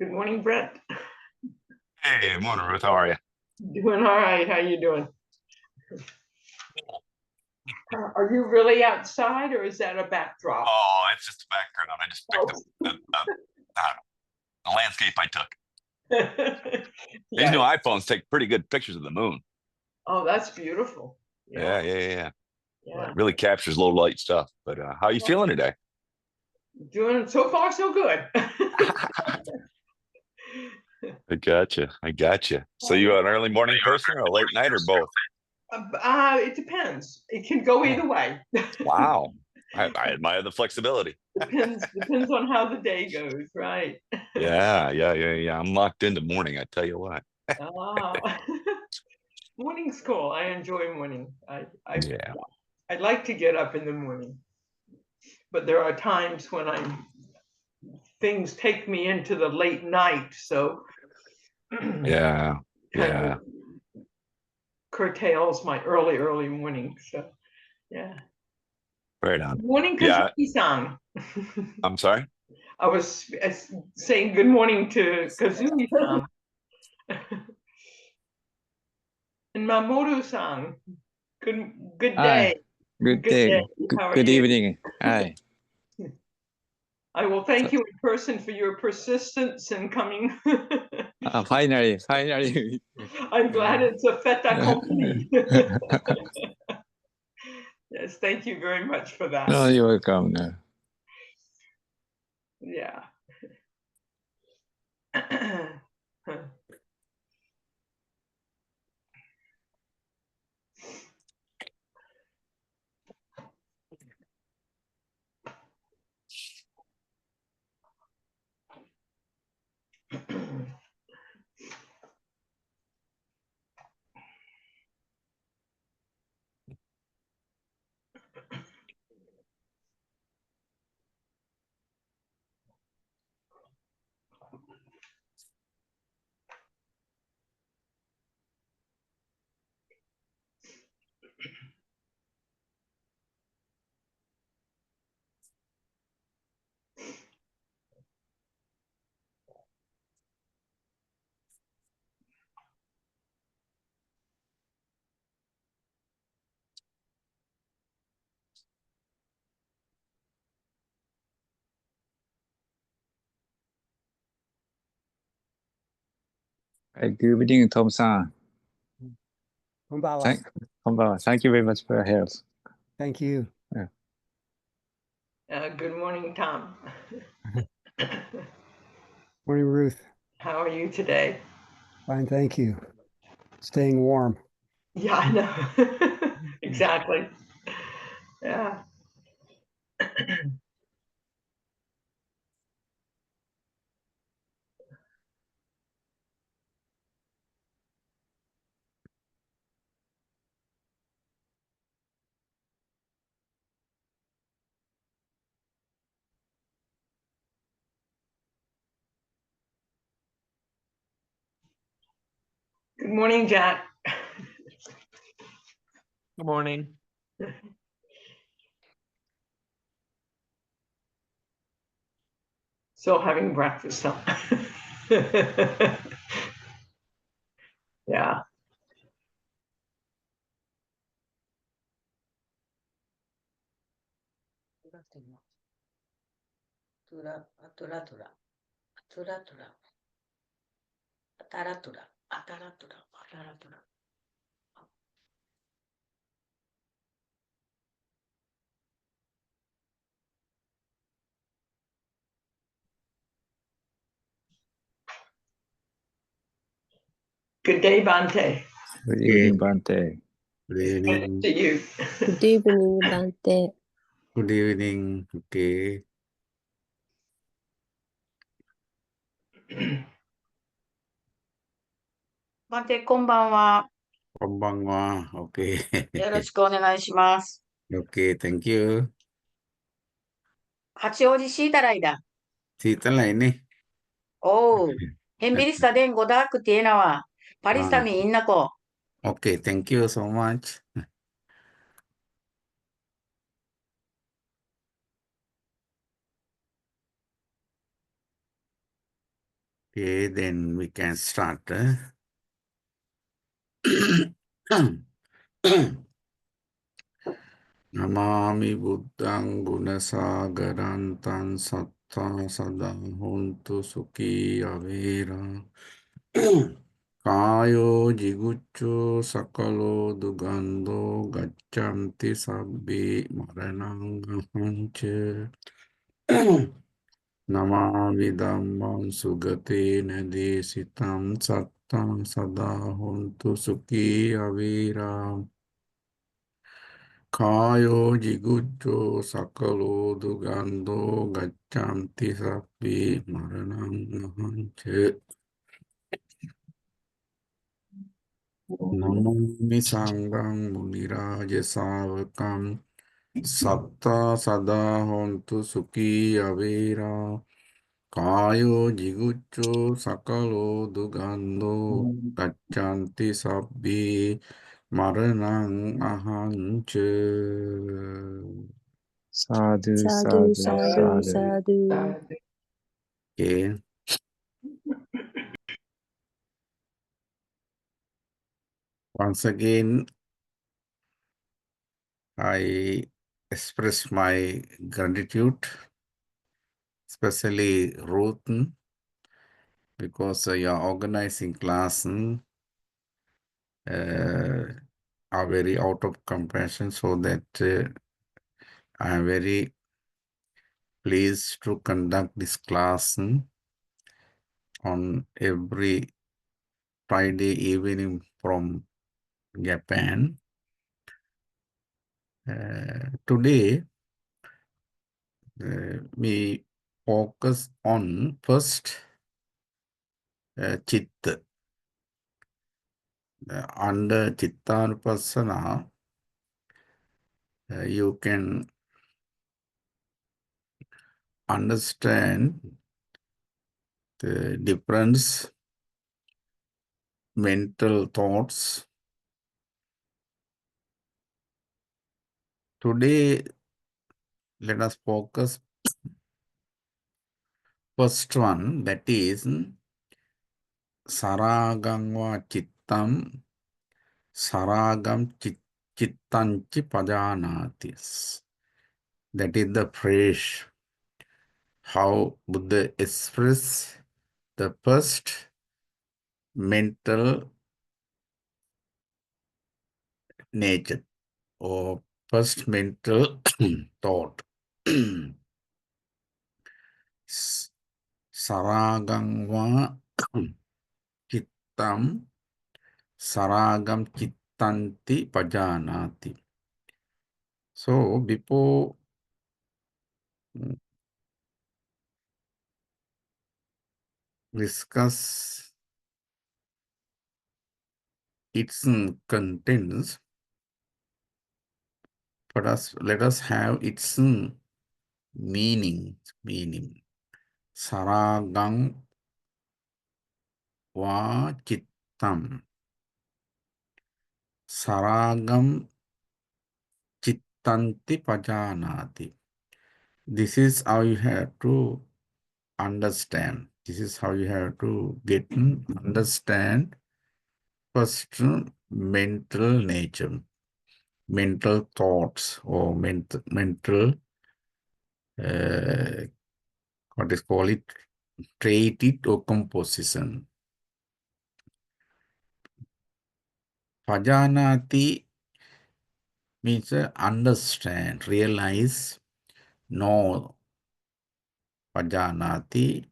Good morning, Brett. Hey, morning, Ruth. How are you? Doing all right. How you doing? Are you really outside, or is that a backdrop? Oh, it's just a background. I just picked up a landscape I took. These new Yeah. iPhones take pretty good pictures of the moon. Oh, that's beautiful. Yeah, Yeah. It really captures low light stuff. But how are you feeling today? Doing so far so good. I gotcha. So you an early morning person or a late night or both? It depends. It can go either way. Wow. I admire the flexibility. Depends on how the day goes, right? Yeah. I'm locked into morning, I tell you what. Ah. Morning's cool. I enjoy morning. Yeah. I like to get up in the morning, but there are times when things take me into the late night, so Yeah. kind Yeah. of curtails my early morning. So yeah. Right on. Good morning, Yeah. Kazumi-san. I'm sorry. I was saying good morning to Kazumi-san. And Mamoru-san. Good Hi, day. good Good day. day. How are Good you? evening. Hi. I will thank you in person for your persistence in coming. Finally. I'm glad it's a fait accompli. Yes, thank you very much for that. Oh, you're welcome. No. Yeah. Good evening, Tom-san. こんばんは。 Thank you very much for your help. Thank you. Good morning, Tom. Morning, Ruth. How are you today? Fine, thank you. Staying warm. Yeah, I know. Exactly. Yeah. Good morning, Jack. Good morning. Still having breakfast, huh? Yeah. Good day, Bhante. Good evening, Bhante. Good evening. To you. Good evening, Bhante. Good evening. Okay. バンテ、こんばんは。こんばんは。Okay. よろしくお願いします。Okay, thank you. 八王子シータライだ。 Season ini. おう。ヘンビリスタデンゴダークティエナは、パリスタミインナコ。 Okay, thank you so much. Okay, then we can start. Namami Buddhang Gunasagarantang Satta Sada Hontu Suki Avera Kayo Jigucho Sakalo Dugando Gachanti Sabbi Maranang Hanche Namami Dhammam Sugate Nadesitam Sattam Sada Hontu Suki Avera Kayo jiguccho sakalo dugando gaccanti sappi maranang hanche Namami sanghang muniraja savakam satta sada hontu suki avera Kayo jiguccho sakalo dugando gaccanti sabbi maranang ahanche. Sadhu, Sadhu, sadhu, sadhu, sadhu. sadhu. Okay. Once again, I express my gratitude, especially Ruth, because you are organizing class are very out of compassion, so that I am very pleased to conduct this class on every Friday evening from Japan. Today, we focus on first Chitta. Under Chittanupassana, you can understand the different mental thoughts. Today, let us focus first one, that is Saragangva Chittam Saragam Chittanchi Pajanatis. That is the phrase how Buddha express the first mental nature or first mental thought. Saragangva Chittam Saragam Chittanti Pajanati. So before discuss its contents, let us have its meaning. Saragam va chittam. Saragam chittanti pajanati. This is how you have to understand. This is how you have to get understand first mental nature, mental thoughts, or mental what is called it, trait or composition. Pajanati means understand, realize, know. Pajanati,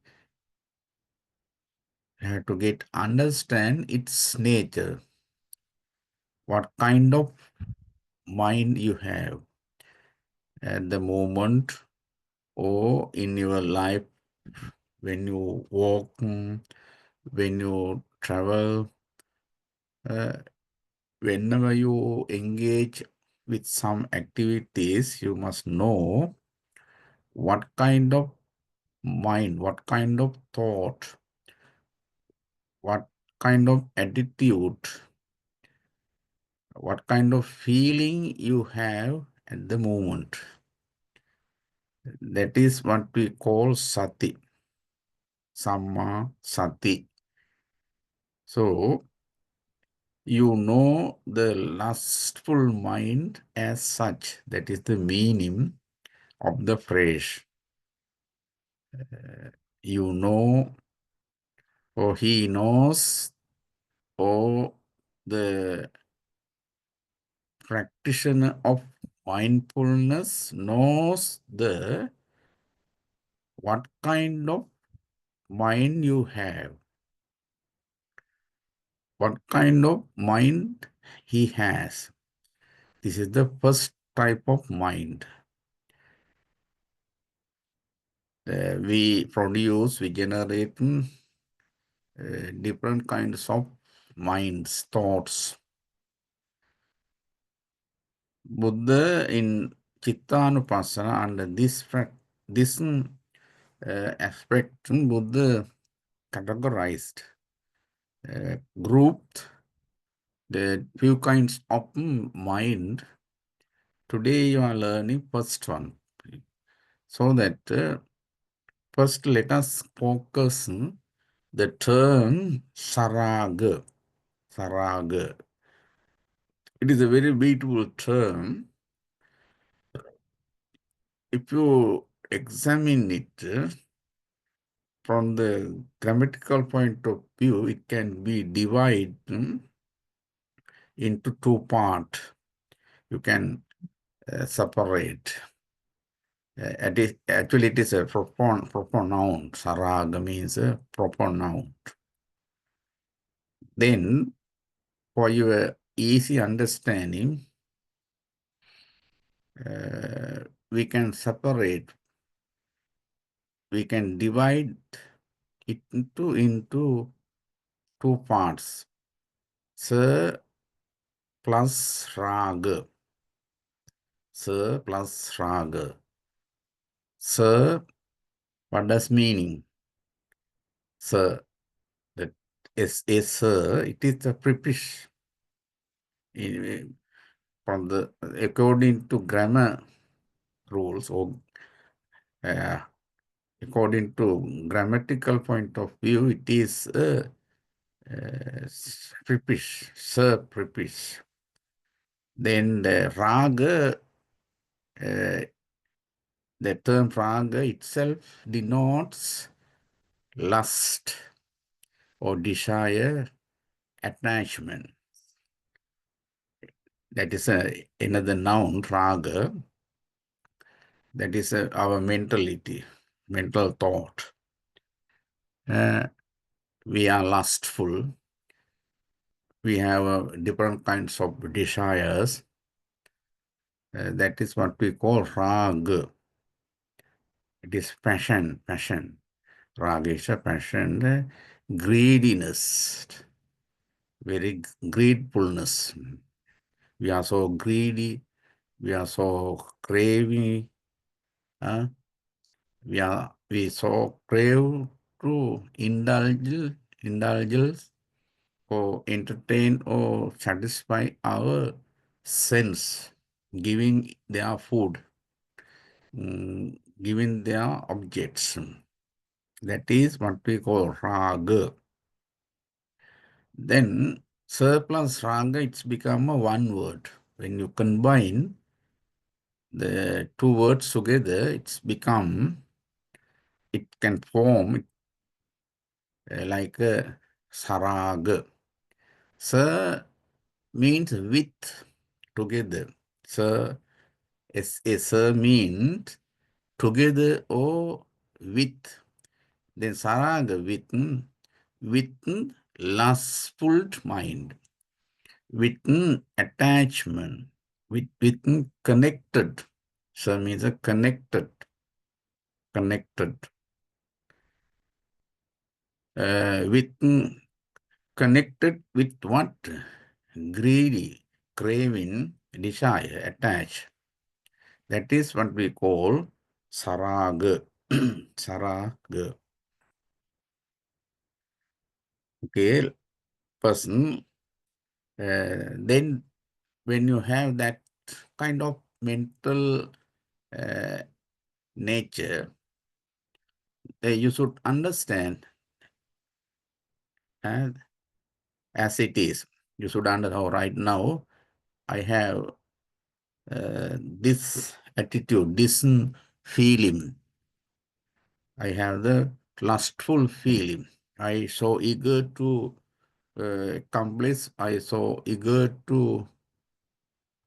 you have to get understand its nature. What kind of mind you have at the moment or in your life, when you walk, when you travel, whenever you engage with some activities, you must know what kind of mind, what kind of thought, what kind of attitude, what kind of feeling you have at the moment. That is what we call sati. Samma Sati. So, you know the lustful mind as such. That is the meaning of the phrase. You know, or he knows, or the practitioner of mindfulness knows what kind of mind you have, what kind of mind he has. This is the first type of mind. We generate different kinds of minds, thoughts. Buddha in Chittanupassana, under this aspect, Buddha categorized, grouped the few kinds of mind. Today you are learning first one. So that first let us focus the term saraga. Saraga. It is a very beautiful term. If you examine it from the grammatical point of view, it can be divided into two parts. You can separate. Actually, it is a proper noun. Saraga means a proper noun. Then, for your easy understanding, we can separate, we can divide it into two parts. Sa plus raga. Sa plus raga. Sa, what does meaning? Sa, that is sir, it is the preposition. According to grammar rules, or according to grammatical point of view, it is a preposition, sir preposition. Then the raga, the term raga itself denotes lust or desire, attachment. That is another noun, raga. That is our mentality, mental thought. We are lustful. We have different kinds of desires. That is what we call raga. It is passion. Raga is a passion, greediness, very greedfulness. We are so greedy. We are so craving. We so crave to indulge or entertain or satisfy our sense, giving their food, giving their objects. That is what we call raga. Then surplus raga, it's become a one word. When you combine the two words together, it can form like a saraga. Sa means with, together. Sa, sa means together or with. Then saraga, with lustful mind, with attachment, with connected. Sa means a connected. With connected with what? Greedy, craving, desire, attach. That is what we call saraga. Saraga. Okay, person. Then when you have that kind of mental nature, you should understand as it is. You should understand, oh, right now I have this attitude, this feeling. I have the lustful feeling. I so eager to accomplish. I so eager to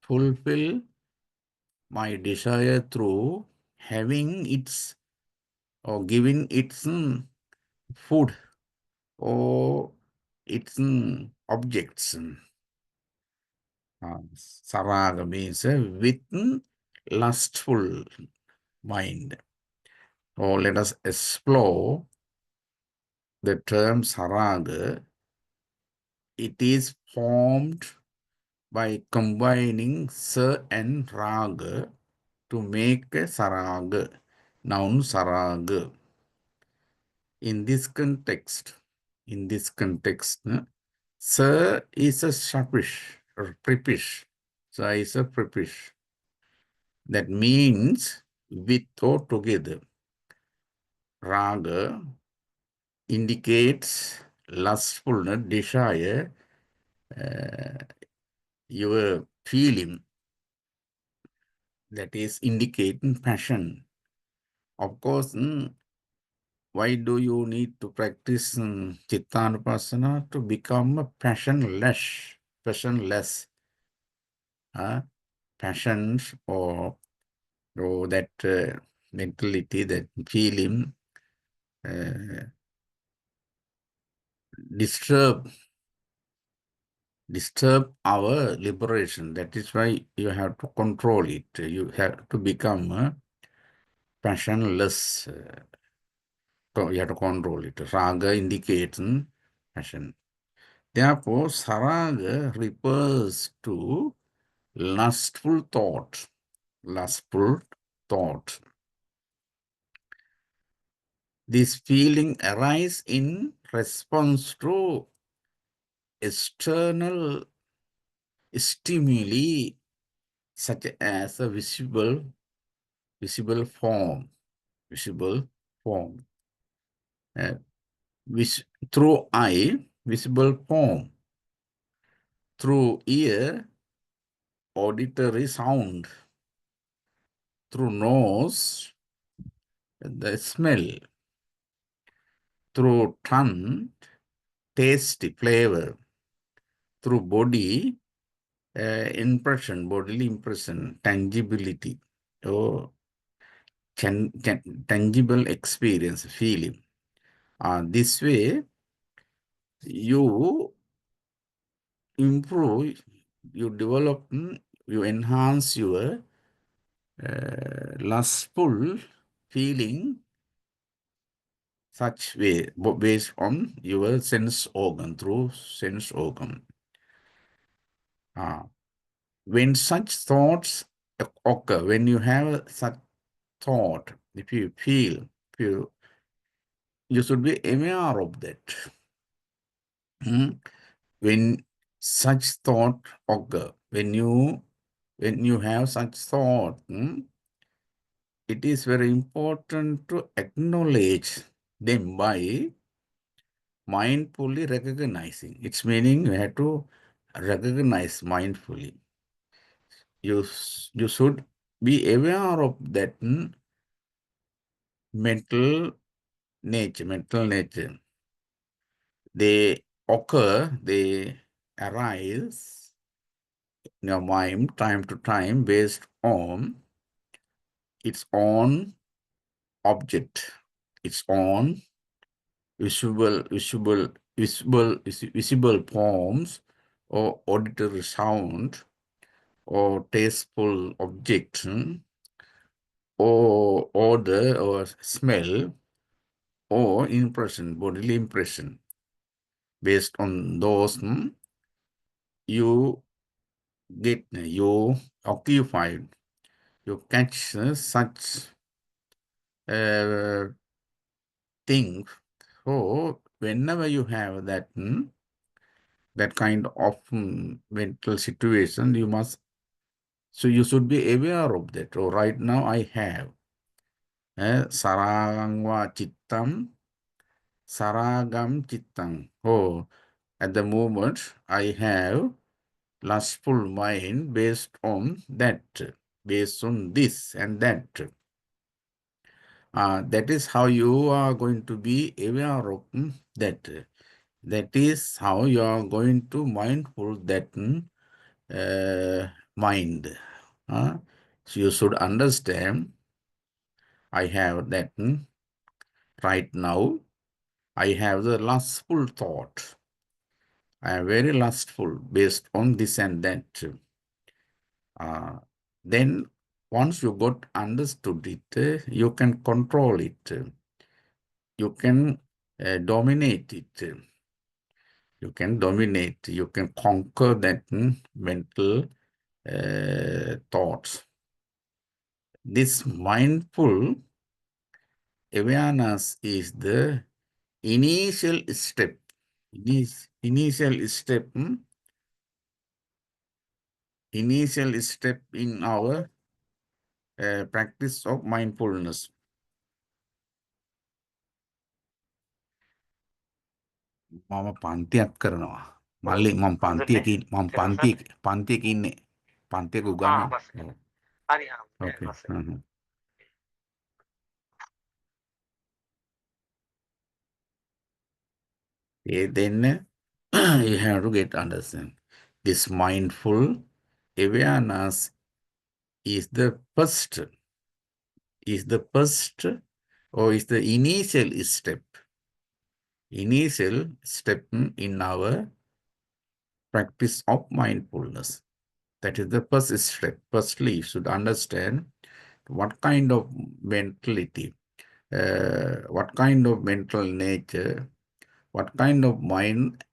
fulfill my desire through having its or giving its food or its objects. Saraga means with lustful mind. Or let us explore the term saraga. It is formed by combining sa and raga to make a saraga, noun saraga. In this context, sa is a suffish or prepish. Sa is a prepish. That means with or together. Raga indicates lustfulness, desire, your feeling, that is indicating passion. Of course, why do you need to practice Chittanupassana? To become passionless. Passions or that mentality, that feeling disturb our liberation. That is why you have to control it. You have to become passionless. You have to control it. Raga indicates passion. Therefore, saraga refers to lustful thought. Lustful thought. This feeling arises in response to external stimuli such as a visible form. Through eye, visible form. Through ear, auditory sound. Through nose, the smell. Through tongue, taste, flavor. Through body, bodily impression, tangibility, or tangible experience, feeling. This way, you improve, you develop, you enhance your lustful feeling such way, based on your sense organ, through sense organ. When such thoughts occur, when you have such thought, if you feel, you should be aware of that. When such thought occur, when you have such thought, it is very important to acknowledge them by mindfully recognizing. Its meaning you have to recognize mindfully. You should be aware of that mental nature. They occur, they arise in your mind time to time based on its own object, its own visible forms, or auditory sound, or tasteful object, or odor or smell, or impression, bodily impression. Based on those, you occupy, you catch such things. So whenever you have that kind of mental situation, you should be aware of that. Oh, right now I have sarangva chitta Chittam Saragam Chittam. Oh, at the moment, I have lustful mind based on that, based on this and that. That is how you are going to be aware of that. That is how you are going to mindful that mind. So you should understand, I have that right now. I have the lustful thought. I am very lustful based on this and that. Then once you got understood it, you can control it. You can dominate it. You can dominate. You can conquer that mental thoughts. This mindful awareness is the initial step. Initial step. Initial step in our practice of mindfulness. මම පන්තියක් කරනවා. මල්ලි මම පන්තියක ඉන්නේ. පන්තියක උගන්වනවා. Okay. Then you have to get understand. This mindful awareness is the first or is the initial step. Initial step in our practice of mindfulness. That is the first step. Firstly, you should understand what kind of mentality, what kind of mental nature, what kind of mind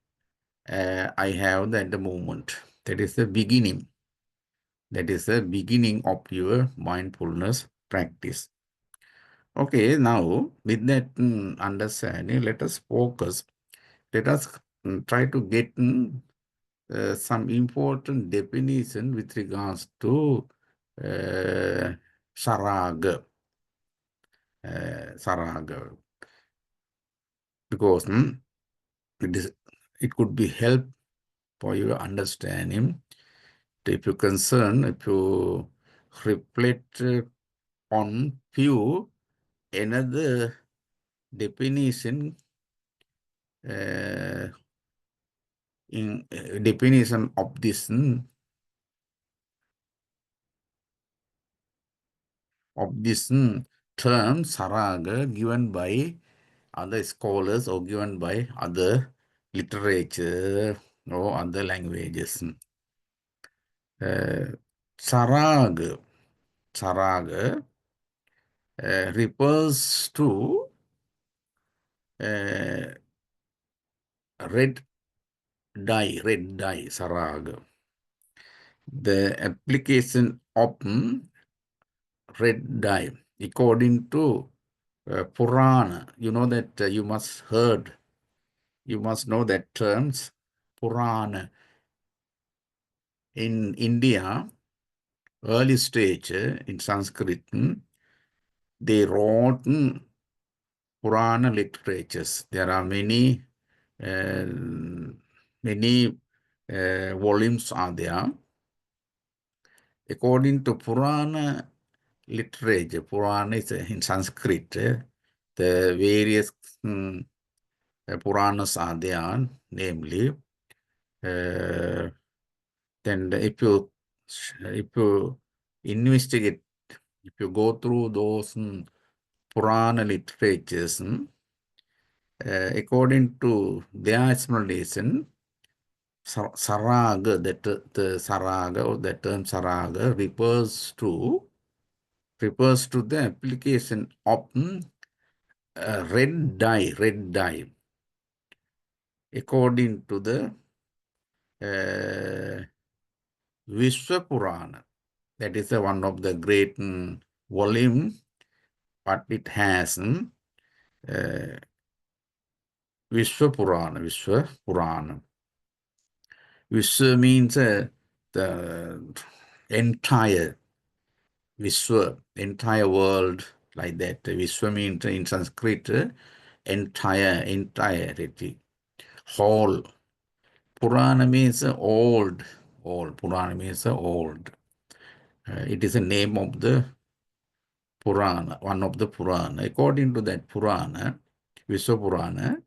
I have at the moment. That is the beginning. That is the beginning of your mindfulness practice. Okay, now with that understanding, let us focus. Let us try to get some important definition with regards to saraga. Saraga. Because it could be help for your understanding. If you concern, if you reflect on few another definition in definition of this term saraga given by other scholars or given by other literature or other languages. Saraga refers to red dye, saraga. The application of red dye, according to Purana. You know that you must know that terms, Purana. In India, early stage in Sanskrit, they wrote Purana literatures. There are many volumes are there. According to Purana literature, Purana is in Sanskrit, the various Puranas are there, namely, then if you investigate, if you go through those Purana literatures, according to their explanation, saraga, the saraga or the term saraga refers to the application of red dye, according to the Vishwa Purana. That is one of the great volume, but it has Vishwa Purana. Vishwa means the entire Vishwa, entire world, like that. Vishwa means in Sanskrit, entirety, whole. Purana means old. Purana means old. It is a name of the Purana, one of the Purana. According to that Purana, Vishwa Purana,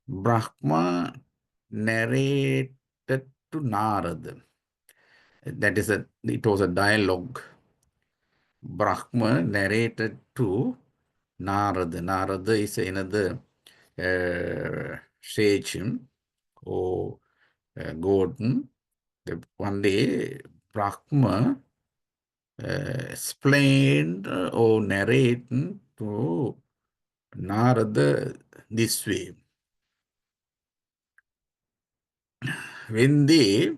Brahma narrated to Narada. It was a dialogue. Brahma narrated to Narada. Narada is another sage or god. One day, Brahma explained or narrated to Narada this way. When they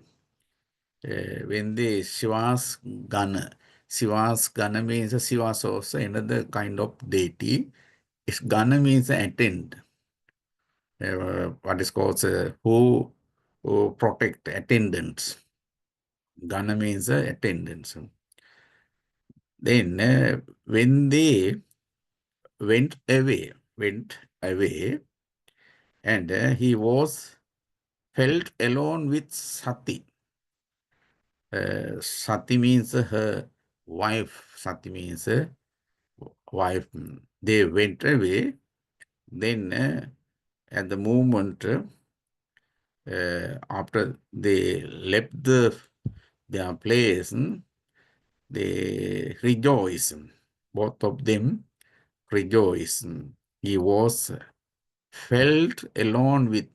Shiva's Gana means Shiva's also another kind of deity. Gana means attend. What is called who protect attendants. Gana means attendants. Then when they went away, and he was felt alone with Sati. Sati means her wife. Sati means wife. They went away. Then at the moment after they left their place, they rejoice. Both of them rejoice. He was felt alone with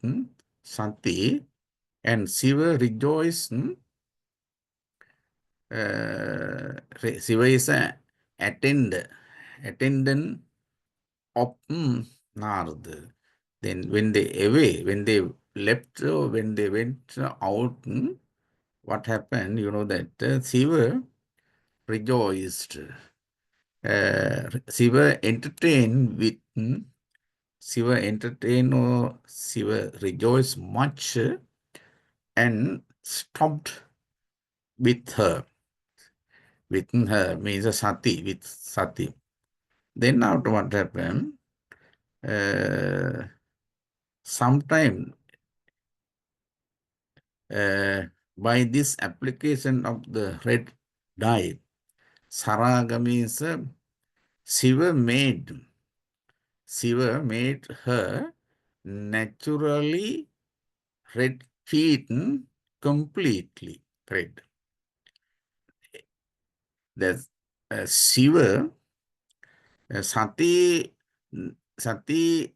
Sati, and Shiva rejoiced. Shiva is an attendant of Narada. Then when they left, when they went out, what happened? You know that Shiva rejoiced. Shiva entertained or Shiva rejoiced much and stopped with her. With her means with Sati. Then after what happened? Sometime by this application of the red dye, Saraga means Shiva made her naturally red feet completely red. That's Shiva, Sati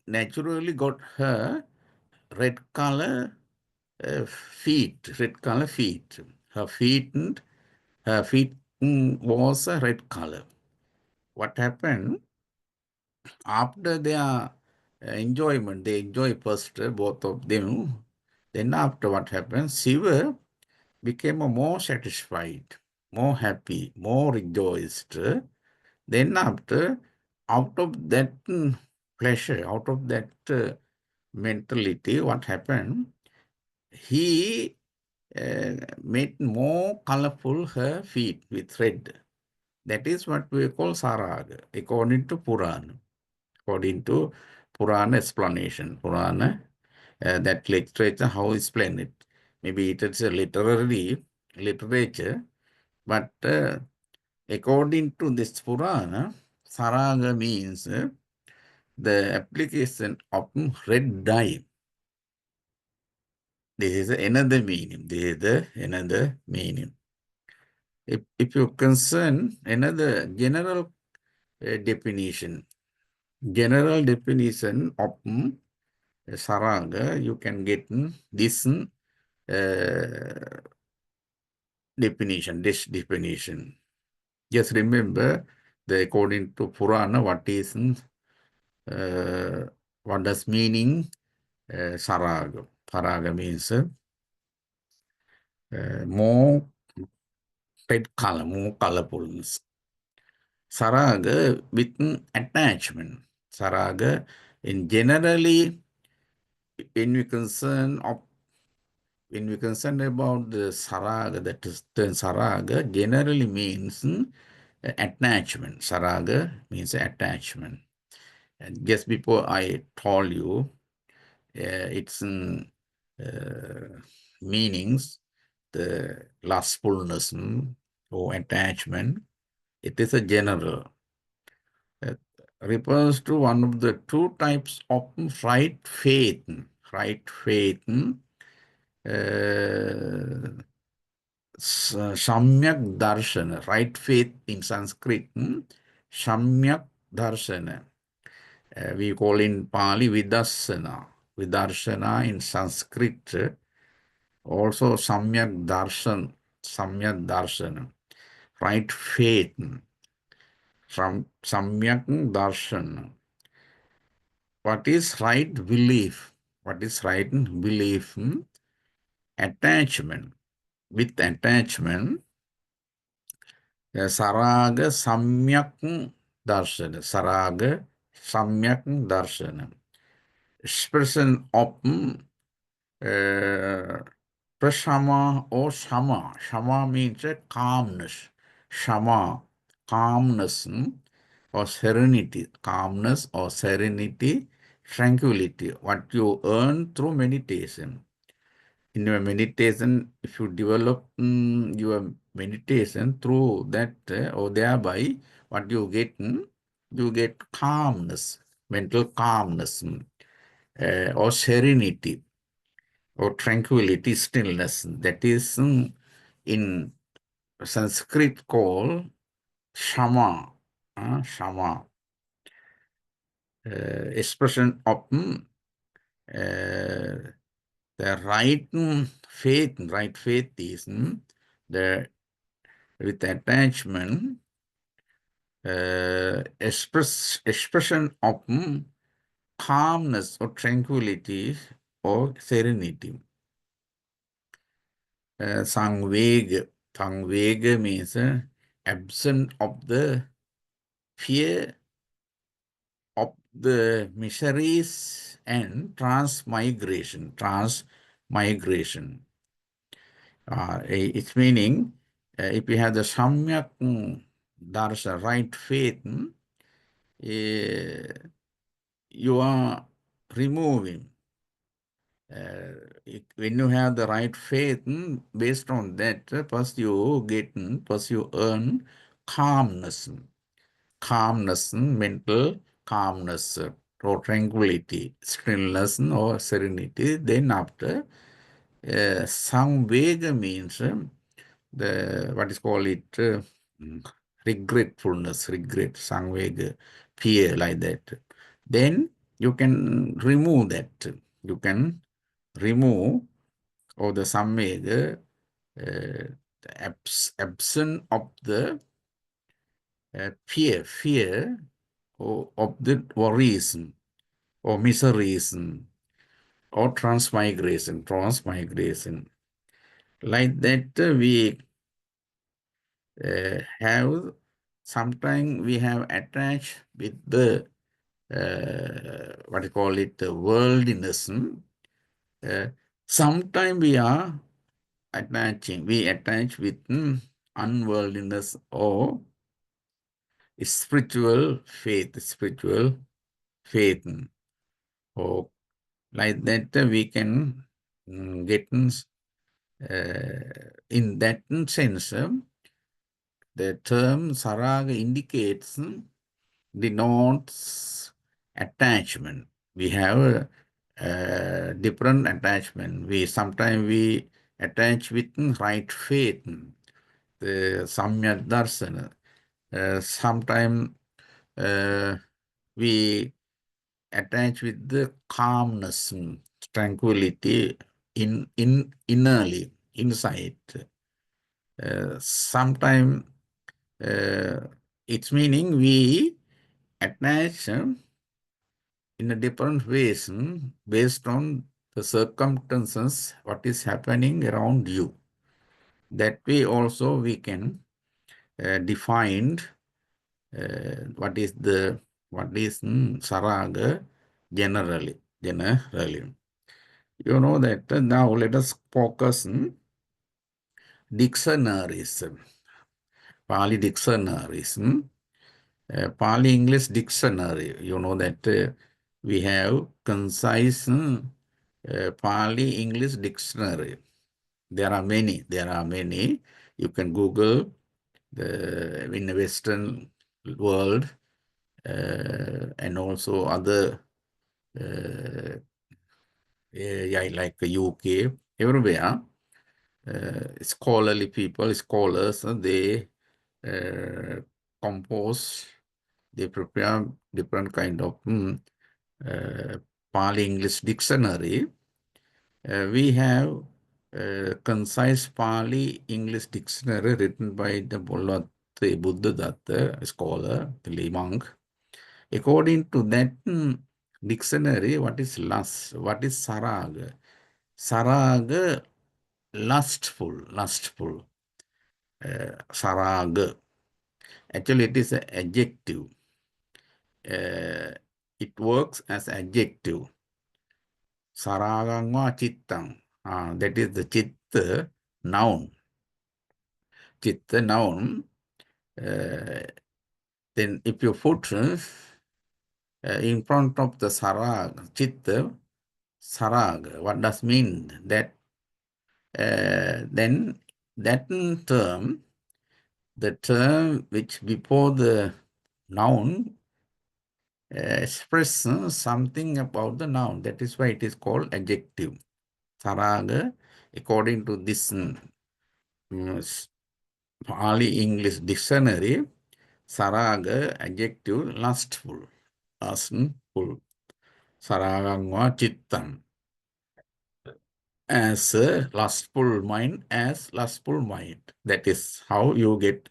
naturally got her red color feet. Her feet was a red color. What happened? After their enjoyment, they enjoy first, both of them. Then after what happened, Shiva became more satisfied, more happy, more rejoiced. Then after, out of that pleasure, out of that mentality, what happened? He made more colorful her feet with red. That is what we call Saraga, according to Purana. According to Purana explanation. Purana, that literature, how explain it. Maybe it is a literature, but according to this Purana, Saraga means the application of red dye. This is another meaning. If you concern another general definition of Saraga, you can get this definition. Just remember, according to Purana, what does meaning Saraga? Saraga means more red color, more colorfulness. Saraga with attachment. Saraga, in generally, when we concern about the Saraga, that is the Saraga, generally means attachment. Saraga means attachment. And just before I told you its meanings, the lustfulness or attachment, it is a general. Refers to one of the two types of right faith. Right faith, Samyak Darshana, right faith in Sanskrit, Samyak Darshana. We call in Pali Vidarsana. Vidarsana in Sanskrit, also Samyak Darshan, Samyak Darshana, right faith, Samyak Darshan. What is right belief? What is right belief? Attachment. With attachment, Saraga Samyak Darshana. Saraga Samyak Darshana. Expression of Prashama or Shama. Shama means calmness. Shama, calmness or serenity. Calmness or serenity, tranquility. What you earn through meditation. In your meditation, if you develop your meditation through that or thereby, what you get calmness, mental calmness, or serenity, or tranquility, stillness. That is in Sanskrit called Shama. Shama. Expression of the right faith is the with attachment, expression of calmness or tranquility or serenity. Sangvega. Sangvega means absent of the fear of the miseries and transmigration. Transmigration. Its meaning, if you have the Samyak Darsa, right faith, you are removing. When you have the right faith, based on that, first you earn calmness. Calmness, mental calmness, or tranquility, stillness or serenity. Then after, Samvega means the what is called it regretfulness, regret, Samvega, fear, like that. Then you can remove that. You can remove or the Samvega, the absence of the fear of the worries or miseries or transmigration. Like that, we have, sometimes we have attached with the, what you call it, the worldliness. Sometimes we attach with unworldliness or spiritual faith. Or like that, we can get in that sense, the term Saraga indicates, denotes attachment. We have different attachment. Sometimes we attach with right faith, the Samyak Darsana. Sometimes we attach with the calmness, tranquility innerly, inside. Sometimes its meaning we attach in a different ways based on the circumstances, what is happening around you. That way also we can define what is Saraga generally. You know that now let us focus dictionaries. Pali dictionaries. Pali English dictionary. You know that we have concise Pali English dictionary. There are many. There are many. You can Google in the Western world and also other like the UK, everywhere. Scholarly people, scholars, they compose, they prepare different kind of Pali English dictionary. We have concise Pali English dictionary written by the Buddhadatta scholar, the monk. According to that dictionary, what is lust? What is saraga? Saraga, lustful. Saraga. Actually, it is an adjective. It works as adjective. Saragangwa chittang. That is the chitta noun. Chitta noun. Then if you put in front of the sarag, chitta, sarag, what does mean? That then that term, the term which before the noun expresses something about the noun. That is why it is called adjective. Saraga, according to this Pali English dictionary, saraga, adjective, lustful. Saragangwa chittam. As a lustful mind, That is how you get,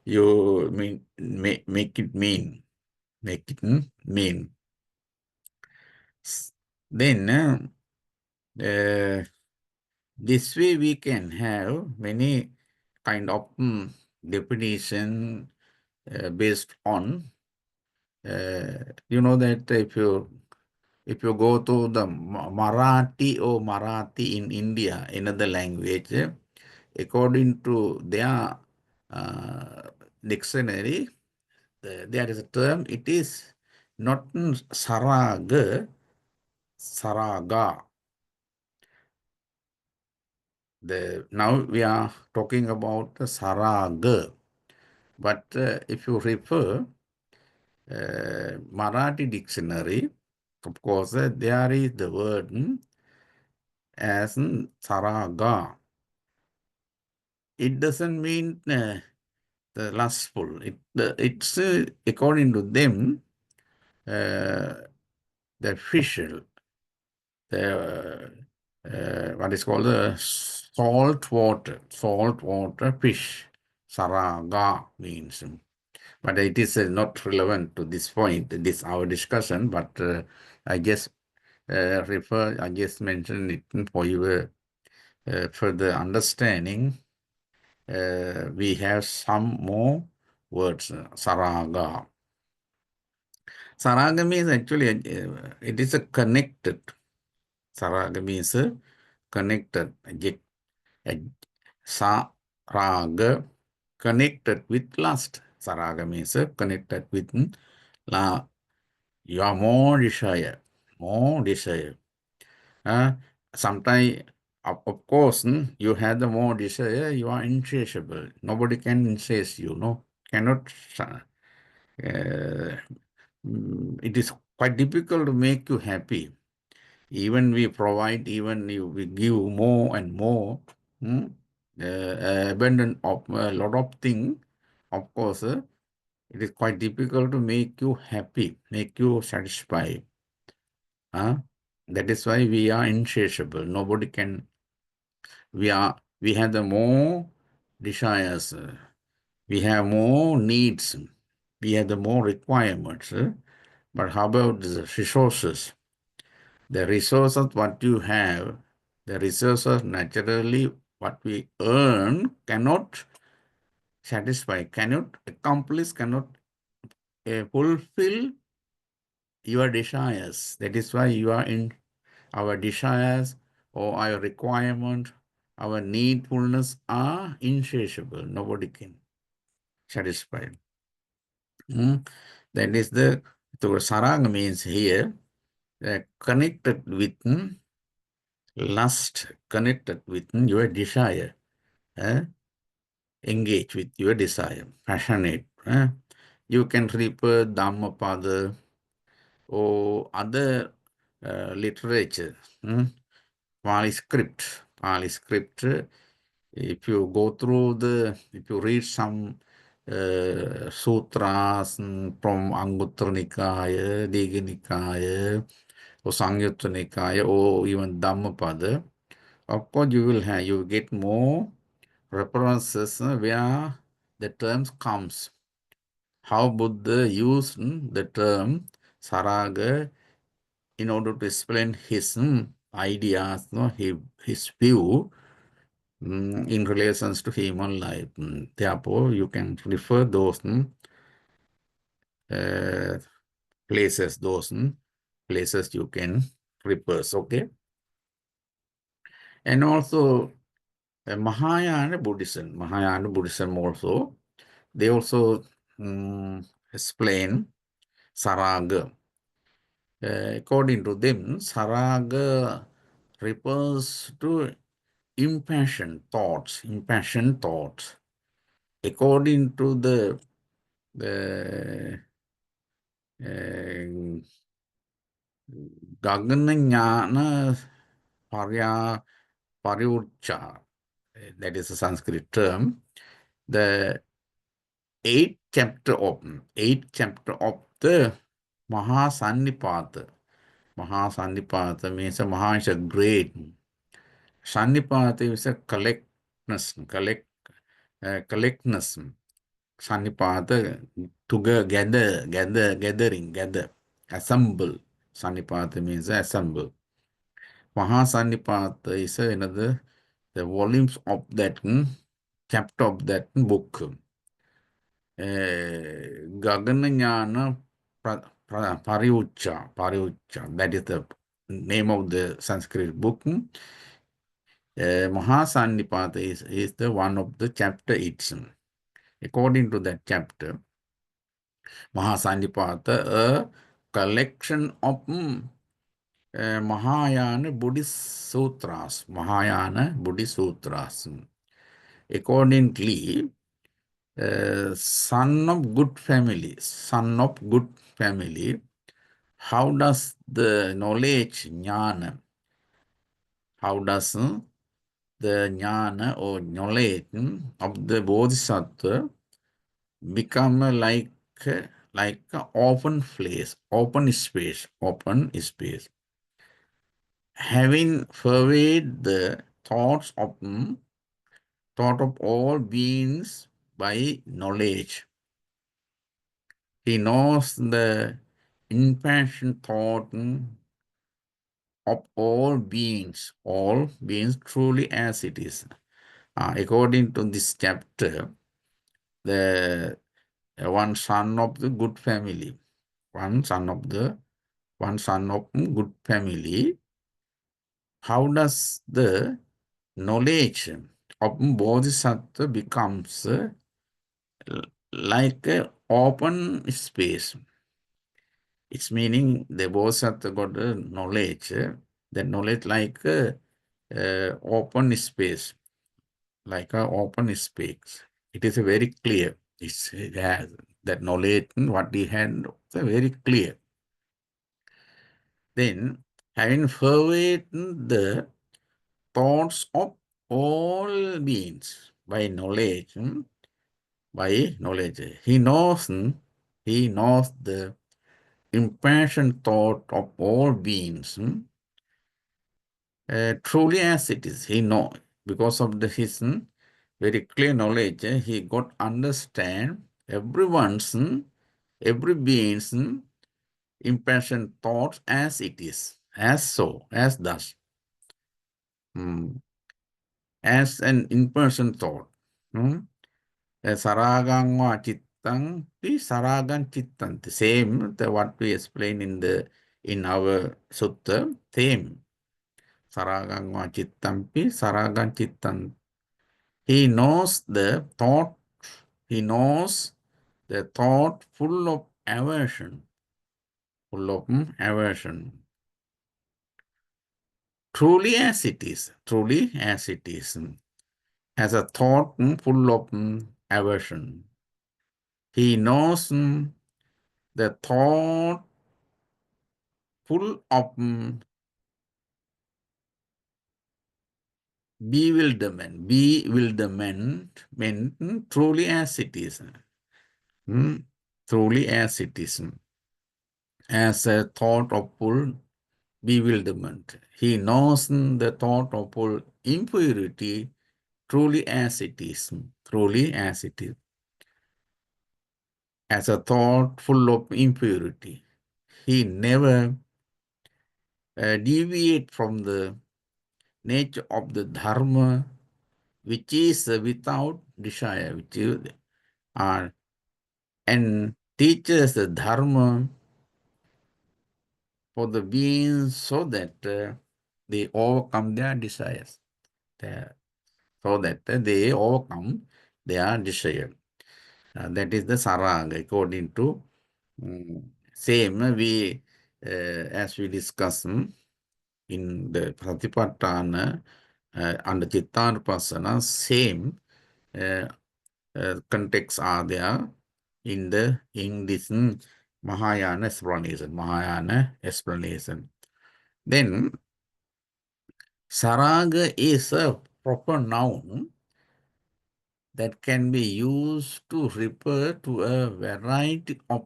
you mean, make it mean. Then this way we can have many kind of definition based on, you know that if you go to the Marathi in India, another language, according to their dictionary, there is a term, it is not saraga, saraga. Now we are talking about saraga. But if you refer Marathi dictionary, of course, there is the word as saraga. It doesn't mean the lustful. It's according to them, the official, what is called the salt water fish. Saraga means. But it is not relevant to this point, this our discussion, but I just I just mentioned it for your further understanding. We have some more words, saraga. Saraga means actually, it is a connected. Saraga means connected. Saraga, connected with lust. Saraga means connected with you are more desire. Sometimes, of course, you have the more desire, you are insatiable. Nobody can insatiate you, no? Cannot. It is quite difficult to make you happy. Even we provide, we give more and more, abundant of a lot of things. Of course, it is quite difficult to make you happy, make you satisfied. That is why we are insatiable. Nobody can. We have the more desires. We have more needs. We have the more requirements. But how about the resources? The resources what you have, the resources naturally what we earn cannot satisfy, cannot accomplish, cannot fulfill your desires. That is why you are in our desires or our requirement, our needfulness are insatiable. Nobody can. satisfied. That is the saranga means here connected with lust, connected with your desire, engage with your desire, passionate. You can refer Dhammapada or other literature, Pali script. Pali script. If you go through if you read some sutras from Anguttara Nikaya, Digha Nikaya, or Sangyutta Nikaya, or even Dhammapada, of course you will get more references where the terms comes. How Buddha used the term Saraga in order to explain his ideas, his view in relations to human life. Therefore, you can refer those places, places you can refer, okay? And also Mahayana Buddhism also, they also explain Saraga. According to them, Saraga refers to impassioned thoughts. According to the Gagananyana Paryucha, that is a Sanskrit term, the eighth chapter of the Mahasannipata. Mahasannipata means a Maha is a great. Sannipata is a collectness. Sannipata, together, gathering, assemble. Sannipata means assemble. Mahasannipata is another, the volumes of that chapter of that book. Gagananyana Paryucha, that is the name of the Sanskrit book. Mahasannipata is the one of the chapter it's. According to that chapter, Mahasannipata, a collection of Mahayana Buddhist sutras. Accordingly, son of good family, how does the knowledge, jnana, how does the jnana or knowledge of the bodhisattva become like an open space, having pervade the thought of all beings by knowledge. He knows the impassioned thought of all beings truly as it is. According to this chapter, the one son of the good family, good family, how does the knowledge of Bodhisattva becomes like an open space? It's meaning the Bodhisattva got a knowledge, that knowledge like open space, It is very clear. It has that knowledge, what he had, very clear. Then, having pervaded the thoughts of all beings by knowledge, he knows the impassioned thought of all beings truly as it is. He know, because of his very clear knowledge, he got understand every being's impassioned thoughts as it is, as thus. As an impassioned thought. Saragang wa chittang pi saragan chittan. The same, what we explain in our sutta, same. Saragang wa chittam pi saragan chittan. He knows the thought, He knows the thought full of aversion. Full of aversion. Truly as it is. Truly as it is. As a thought full of aversion. He knows the thought full of bewilderment. Bewilderment meant truly as it is. Truly as it is. As a thought of full bewilderment. He knows the thought of full impurity truly as it is. Truly as it is. As a thought full of impurity. He never deviate from the nature of the dharma, which is without desire, which is, and teaches the dharma for the beings so that they overcome their desires. So that they overcome their desire. That is the saraga according to same we as we discussed in the Pratipatthana under Chittanupassana, same contexts are there in this Mahayana explanation. Then saraga is a proper noun that can be used to refer to a variety of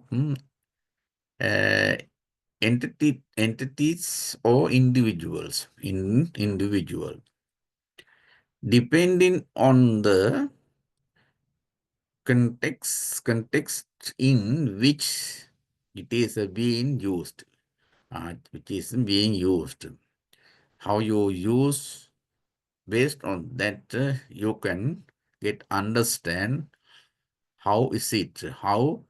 entities or individuals, depending on the context in which it is being used, How you use, based on that, you can understand how is it, how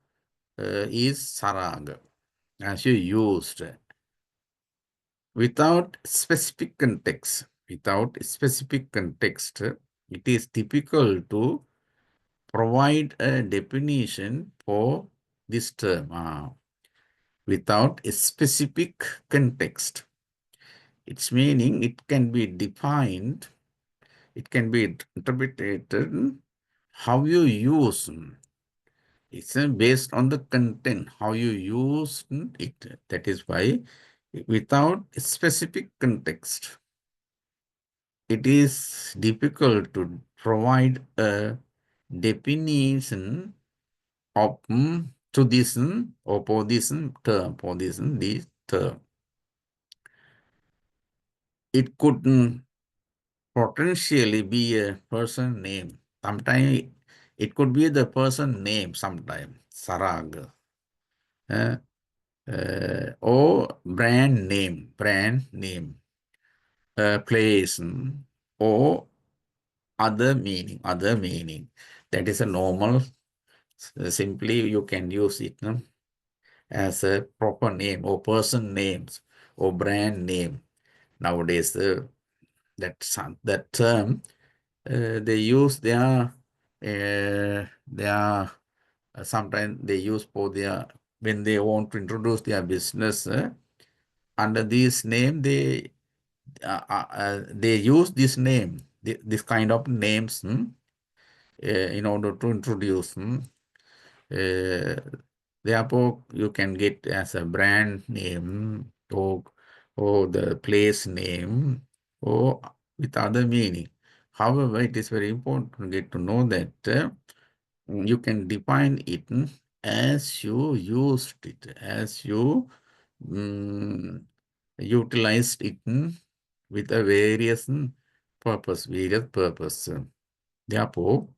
is saraga as you used. Without specific context, it is difficult to provide a definition for this term. Without a specific context, its meaning, it can be defined, it can be interpreted how you use. It's based on the content, how you use it. That is why, without a specific context, it is difficult to provide a definition of to this or for this term, this term. It could potentially be a person name. Sometimes it could be the person name, sometimes Saraga. Or brand name, place, or other meaning. That is a normal. Simply you can use it as a proper name or person names or brand name. Nowadays, that term they use sometimes they use for when they want to introduce their business under this name, they use this name, this kind of names in order to introduce. Therefore, you can get as a brand name or the place name or with other meaning. However, it is very important to get to know that you can define it as you used it, as you utilized it with a various purpose. Therefore,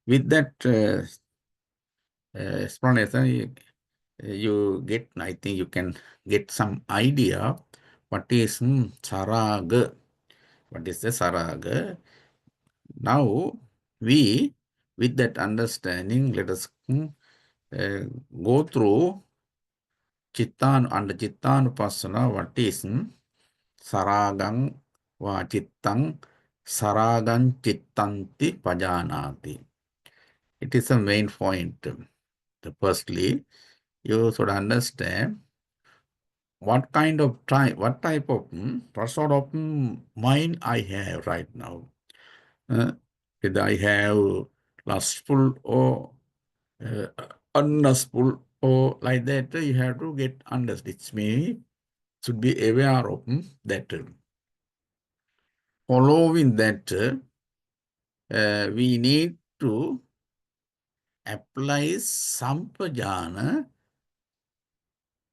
with that explanation, you get, I think you can get some idea what is saraga. What is the saraga? Now, with that understanding, let us go through under Chittanupassana, what is saragang va chittang Saragan chittanti pajanati. It is a main point. Firstly, you should understand what kind of type, what sort of mind I have right now. Whether I have lustful or unlustful or like that, you have to get understood. It's me should be aware of that. Following that, we need to apply sampajana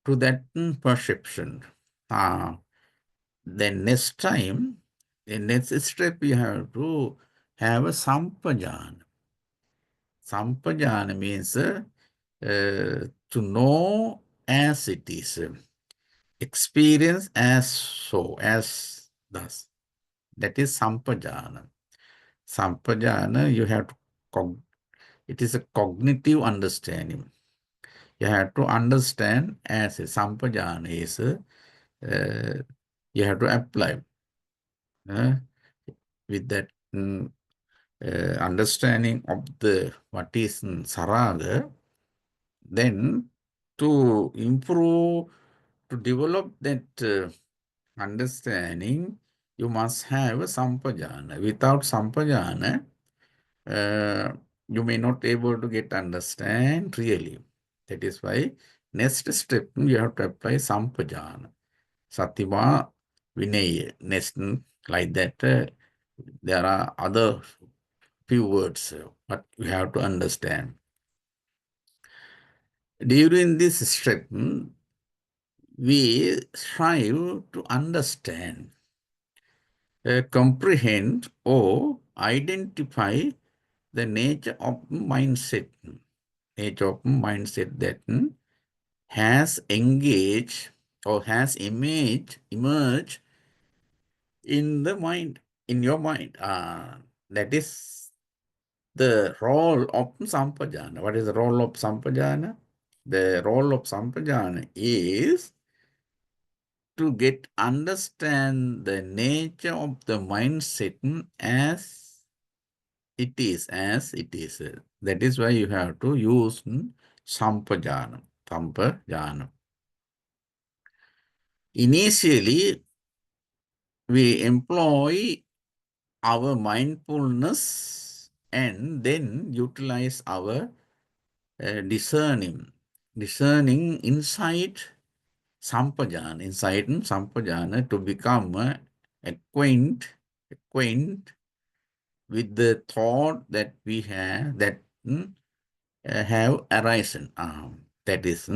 to that perception. Then next time, the next step, you have to have a sampajana. Sampajana means to know as it is, experience as so, as thus. That is sampajana. Sampajana, you have to, it is a cognitive understanding. You have to understand as a sampajana is, you have to apply with that understanding of the what is saraga. Then to improve, to develop that understanding, you must have a sampajana. Without sampajana, you may not able to get understand really. That is why next step you have to apply sampajana. Satima Vinaya. Next, like that, there are other few words, but you have to understand. During this step, we strive to understand, comprehend, or identify the nature of mindset. Nature of mindset that has engaged or has emerged in the mind, in your mind. That is the role of sampajana. What is the role of sampajana? The role of sampajana is to get understand the nature of the mindset as it is, as it is. That is why you have to use sampajana. Sampajana. Initially, we employ our mindfulness and then utilize our discerning insight sampajana to become acquaint with the thought that we have that have arisen. That is,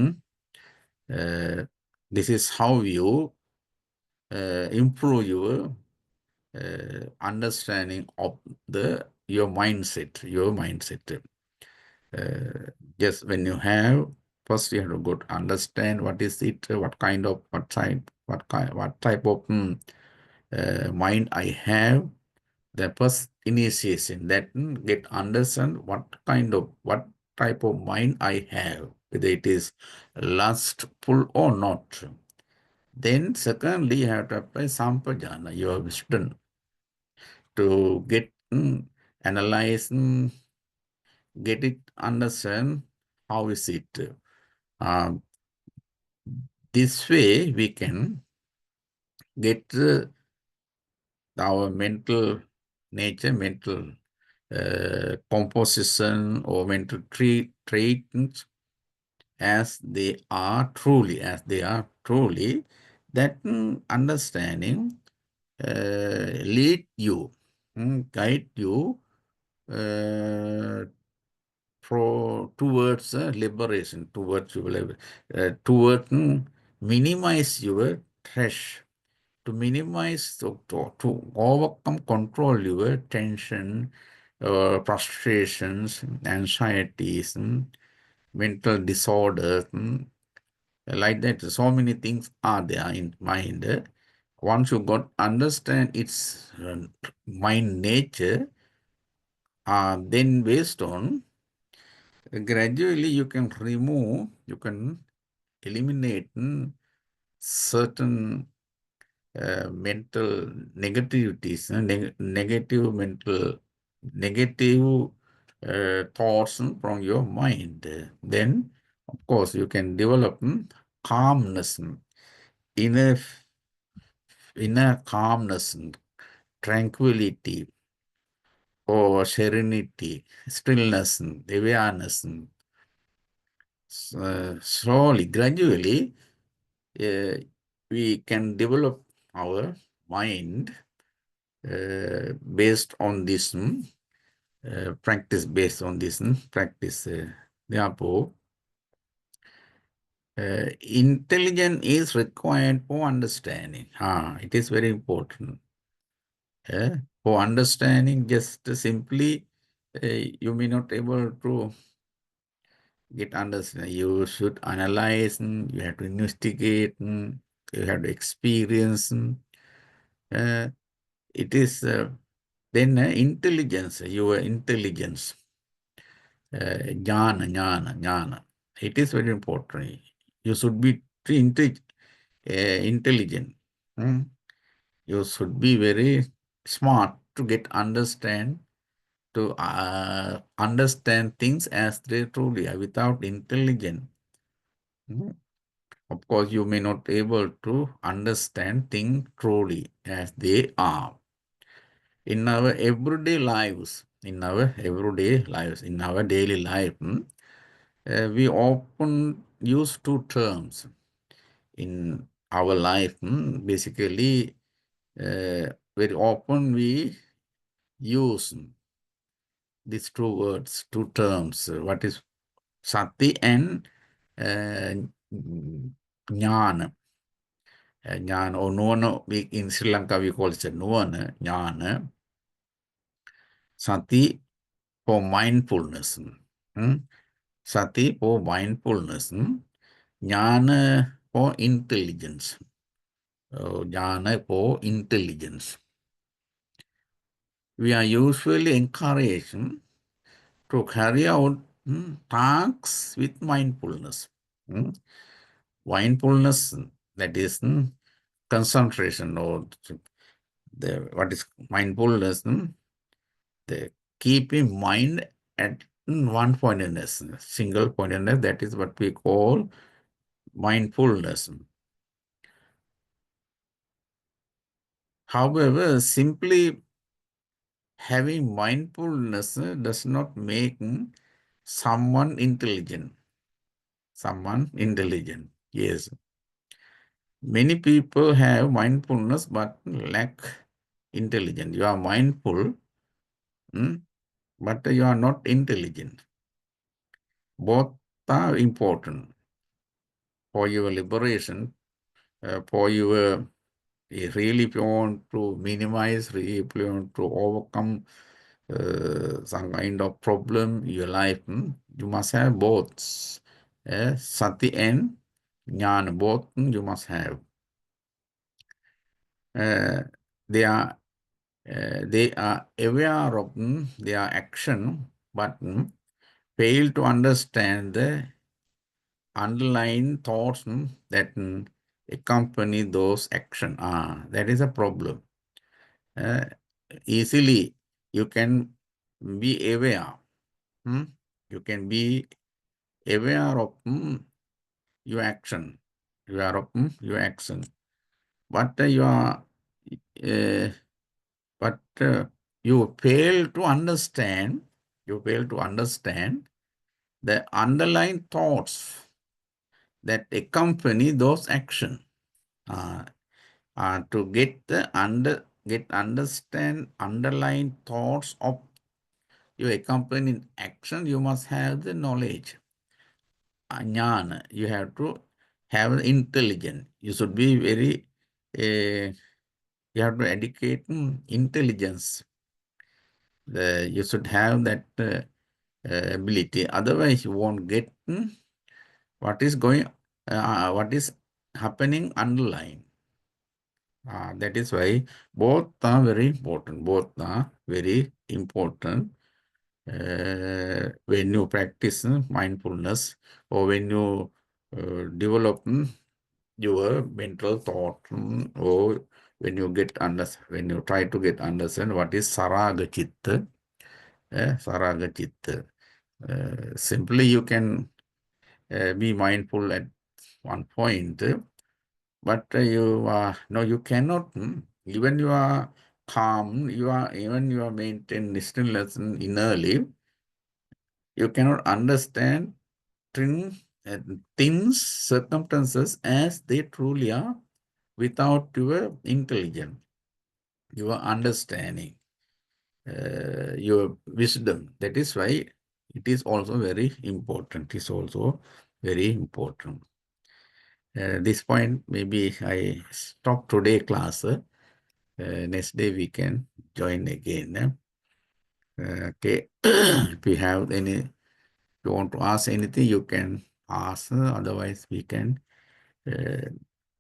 this is how you improve your understanding of your mindset. Just when you have, first you have to go to understand what is it, what type of mind I have. The first initiation that get understand what type of mind I have, whether it is lustful or not. Then secondly, you have to apply sampajana, your wisdom, to get analyze, get it understand how is it. This way we can get our mental nature, mental composition or mental traits as they are truly, that understanding lead you, guide you towards liberation, towards minimize your stress, to minimize, to overcome, control your tension, frustrations, anxieties, mental disorders, like that. So many things are there in mind. Once you got understand its mind nature, then based on gradually you can remove, you can eliminate certain mental negativities, negative thoughts from your mind. Then, of course, you can develop calmness, inner calmness, tranquility, or serenity, stillness, awareness. Slowly, gradually, we can develop our mind based on this practice, based on this practice. Therefore, intelligence is required for understanding. It is very important. For understanding, just simply, you may not able to get understand. You should analyze, you have to investigate, you have to experience. It is then intelligence, your intelligence, jnana. It is very important. You should be intelligent. You should be very smart to get understand, to understand things as they truly are. Without intelligence, of course, you may not able to understand things truly as they are. In our everyday lives, in our daily life, we often use two terms in our life. Basically, very often we use these two words, two terms. What is sati and jnana? Jnana or nuwana, in Sri Lanka we call it nuwana, jnana. Sati for mindfulness. Sati for mindfulness. Jnana for intelligence. Jnana for intelligence. We are usually encouraged to carry out tasks with mindfulness. Mindfulness, that is concentration, or what is mindfulness? The keeping mind at one pointedness, single pointedness. That is what we call mindfulness. However, simply having mindfulness does not make someone intelligent. Yes. Many people have mindfulness but lack intelligence. You are mindful, but you are not intelligent. Both are important for your liberation, for your, really, if you want to minimize, really, if you want to overcome some kind of problem in your life, you must have both sati and jnana. Both you must have. They are aware of their action, but fail to understand the underlying thoughts that accompany those actions. That is a problem. Easily you can be aware. You can be aware of your action. But you fail to understand. The underlying thoughts that accompany those actions. To understand underlying thoughts of your accompanying action, you must have the knowledge. Jnana, you have to have intelligence. You should be very, you have to educate intelligence. You should have that ability. Otherwise, you won't get what is happening underlying. That is why both are very important. When you practice mindfulness, or when you develop your mental thought, or when you try to get understand what is Saraga Chitta, Saraga Chitta. Simply you can be mindful at one point, but you cannot. Even you are calm, you are maintain stillness innerly. You cannot understand things, circumstances as they truly are without your intelligence, your understanding, your wisdom. That is why it is also very important. It is also very important. This point, maybe I stop today class. Next day we can join again. Okay. If you have any, you want to ask anything, you can ask. Otherwise, we can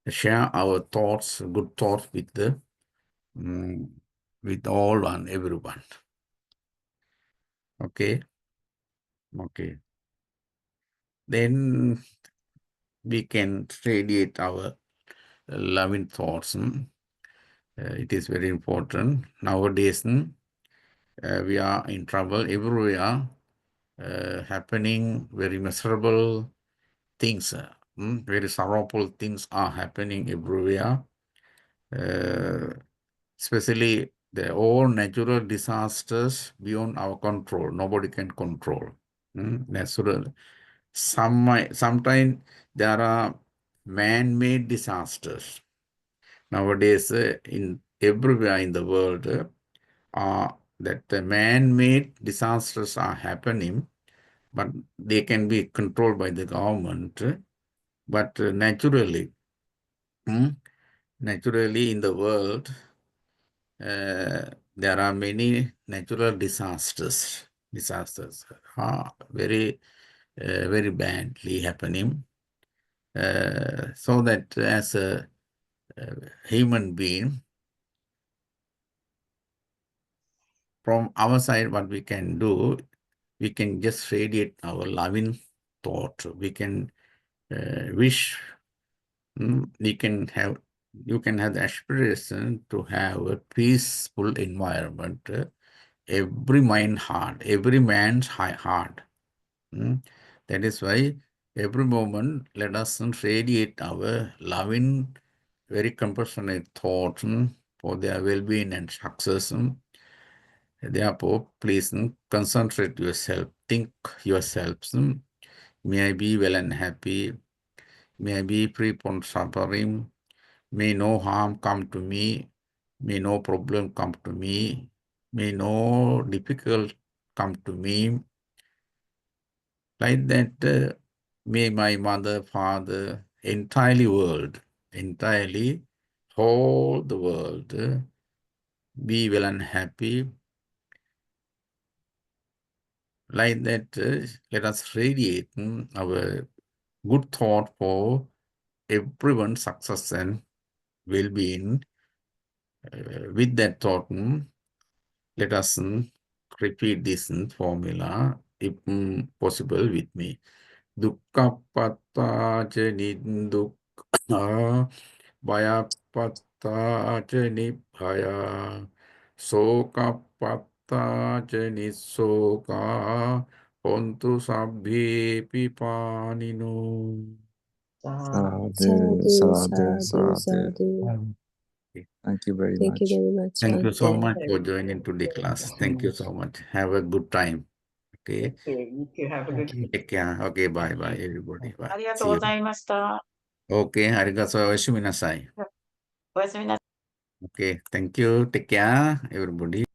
share our thoughts, good thoughts with all and everyone. Okay. Okay. Then we can radiate our loving thoughts. It is very important. Nowadays, we are in trouble everywhere. Happening very miserable things. Very sorrowful things are happening everywhere. Especially all natural disasters beyond our control. Nobody can control. Natural. Sometimes there are man-made disasters. Nowadays, in everywhere in the world, that the man-made disasters are happening, but they can be controlled by the government. But naturally in the world, there are many natural disasters. Very, very badly happening. So that as a human being, from our side, what we can do, we can just radiate our loving thought. We can wish. You can have the aspiration to have a peaceful environment. Every man's heart. That is why every moment let us radiate our loving, very compassionate thoughts for their well-being and success. Therefore, please concentrate yourself, think yourselves. May I be well and happy. May I be free from suffering. May no harm come to me. May no problem come to me. May no difficult come to me. Like that, may my mother, father, entirely, whole the world, be well and happy. Like that, let us radiate our good thought for everyone's success and well-being. With that thought, let us repeat this formula, if possible, with me. Dukkhapatta ca nindukha, bhayapatta ca nibbhaya, sokapatta ca nissoka, hontu sabbhe pipanino. Sadhu, sadhu, sadhu. Thank you very Thank you much. very much, Thank you so Bhante. much for joining today class. Thank you so much. Have a good time. Okay. You can have a Thank good you. Take care. Okay. Bye bye, everybody. Bye. ありがと See うご you. ざいました。 Okay. ありがとう。おやすみなさい。おやすみなさい。 Okay. Thank you. Take care, everybody.